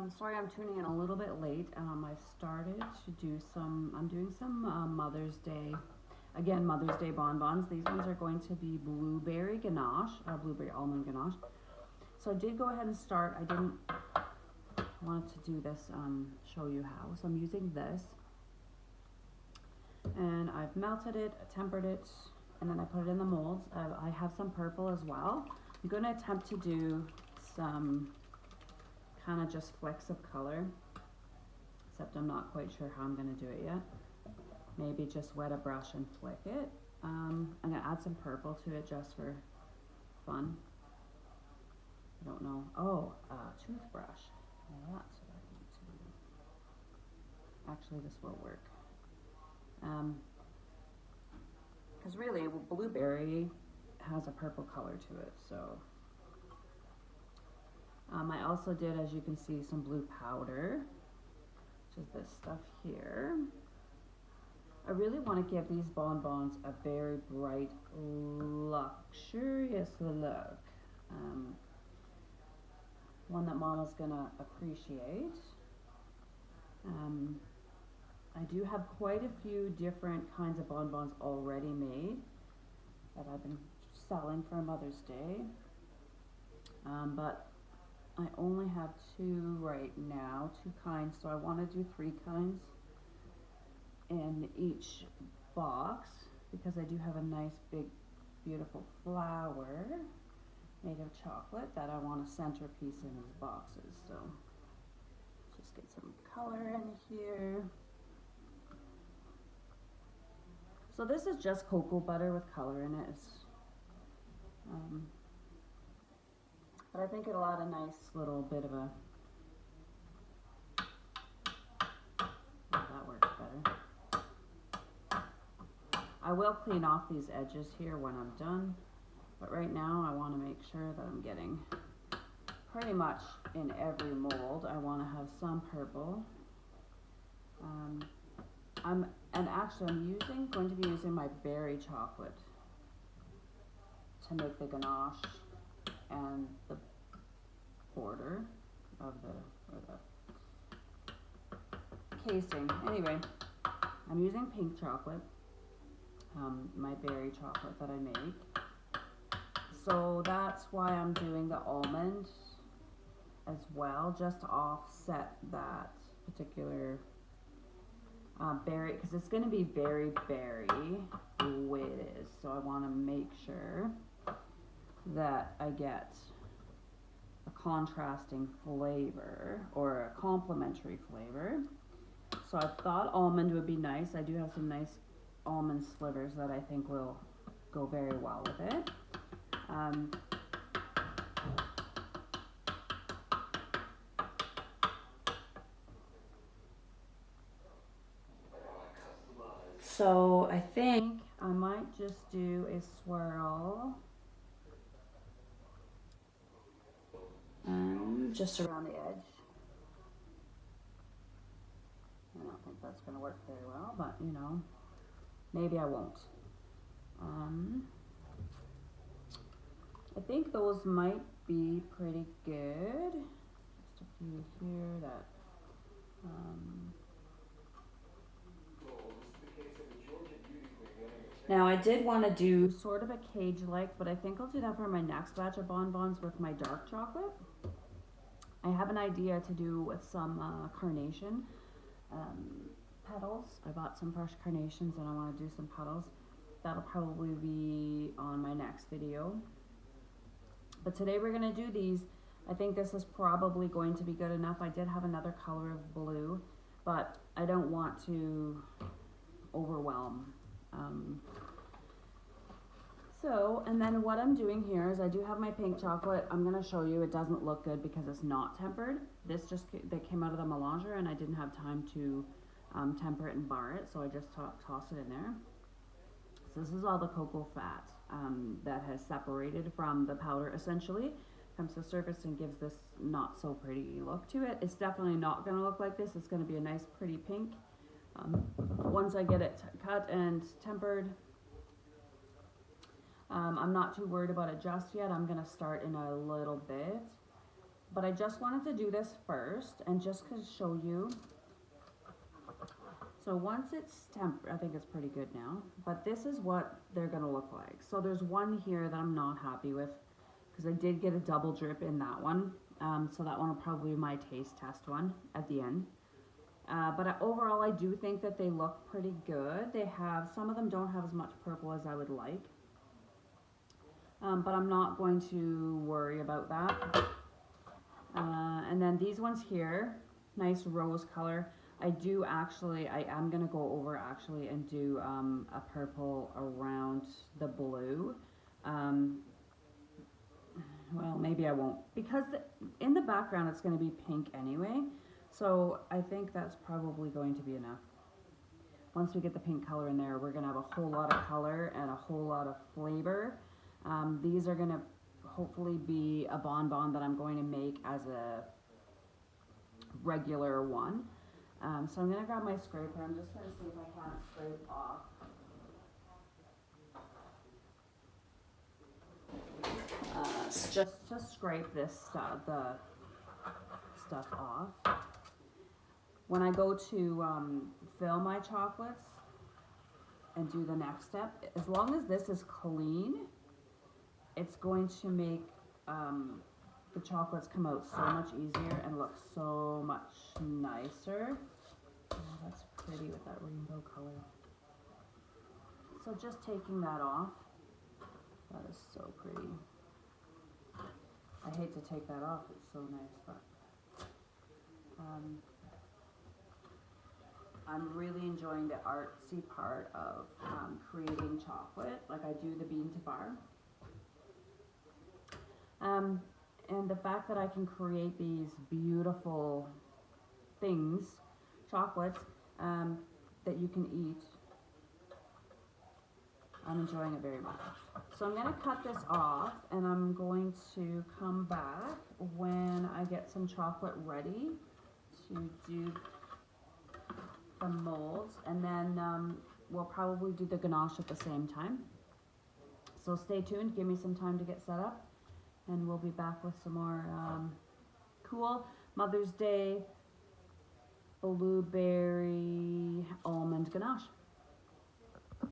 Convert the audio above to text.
Sorry, I'm tuning in a little bit late. I started to do I'm doing some Mother's Day, again, Mother's Day bonbons. These ones are going to be blueberry ganache, blueberry almond ganache. So I did go ahead and start. I didn't want to do this, show you how. So I'm using this, and I've melted it, tempered it, and then I put it in the molds. I have some purple as well. I'm going to attempt to do some kind of just flecks of color, except I'm not quite sure how I'm going to do it yet. Maybe just wet a brush and flick it. I'm going to add some purple to it just for fun. I don't know. Oh, toothbrush. Well, that's what I need to do. Actually, this will work. Because really, blueberry has a purple color to it, so. I also did, as you can see, some blue powder, which is this stuff here. I really want to give these bonbons a very bright, luxurious look. One that Mama's gonna appreciate. I do have quite a few different kinds of bonbons already made that I've been selling for Mother's Day. But I only have two right now, two kinds, so I want to do three kinds in each box because I do have a nice big beautiful flower made of chocolate that I want a centerpiece in these boxes. So just get some color in here. So this is just cocoa butter with color in it. But I think it'll add a nice little bit of a, that works better. I will clean off these edges here when I'm done, but right now I want to make sure that I'm getting pretty much in every mold. I want to have some purple. I'm going to be using my berry chocolate to make the ganache and the border of the casing. Anyway, I'm using pink chocolate, my berry chocolate that I make. So that's why I'm doing the almond as well, just to offset that particular berry, because it's going to be very berry the way it is. So I want to make sure that I get a contrasting flavor or a complementary flavor. So I thought almond would be nice. I do have some nice almond slivers that I think will go very well with it. So I think I might just do a swirl just around the edge. I don't think that's going to work very well, but you know, maybe I won't. I think those might be pretty good. Just a few here that now I did want to do sort of a cage-like, but I think I'll do that for my next batch of bonbons with my dark chocolate. I have an idea to do with some carnation petals. I bought some fresh carnations and I want to do some petals. That'll probably be on my next video. But today we're going to do these. I think this is probably going to be good enough. I did have another color of blue, but I don't want to overwhelm. And then what I'm doing here is I do have my pink chocolate. I'm going to show you it doesn't look good because it's not tempered. This that came out of the melanger and I didn't have time to temper it and bar it, so I just tossed it in there. So this is all the cocoa fat that has separated from the powder, essentially comes to the surface and gives this not so pretty look to it. It's definitely not going to look like this. It's going to be a nice pretty pink once I get it cut and tempered. I'm not too worried about it just yet. I'm going to start in a little bit. but I just wanted to do this first and just to show you. So once it's I think it's pretty good now, but this is what they're gonna look like. So there's one here that I'm not happy with because I did get a double drip in that one. So that one will probably be my taste test one at the end. But overall, I do think that they look pretty good. They have, some of them don't have as much purple as I would like. But I'm not going to worry about that. And then these ones here, nice rose color. I am going to go over actually and do a purple around the blue. Well, maybe I won't, because in the background it's going to be pink anyway. So I think that's probably going to be enough. Once we get the pink color in there, we're going to have a whole lot of color and a whole lot of flavor. These are going to hopefully be a bonbon that I'm going to make as a regular one. So I'm going to grab my scraper. I'm just going to see if I can't scrape off. Just to scrape this the stuff off. When I go to fill my chocolates and do the next step, as long as this is clean, it's going to make the chocolates come out so much easier and look so much nicer. Oh, that's pretty with that rainbow color. So just taking that off, that is so pretty. I hate to take that off, it's so nice, but I'm really enjoying the artsy part of creating chocolate, like I do the bean to bar. And the fact that I can create these beautiful things, chocolates, that you can eat, I'm enjoying it very much. So I'm going to cut this off, and I'm going to come back when I get some chocolate ready to do the molds, and then we'll probably do the ganache at the same time. So stay tuned, give me some time to get set up, and we'll be back with some more cool Mother's Day blueberry almond ganache.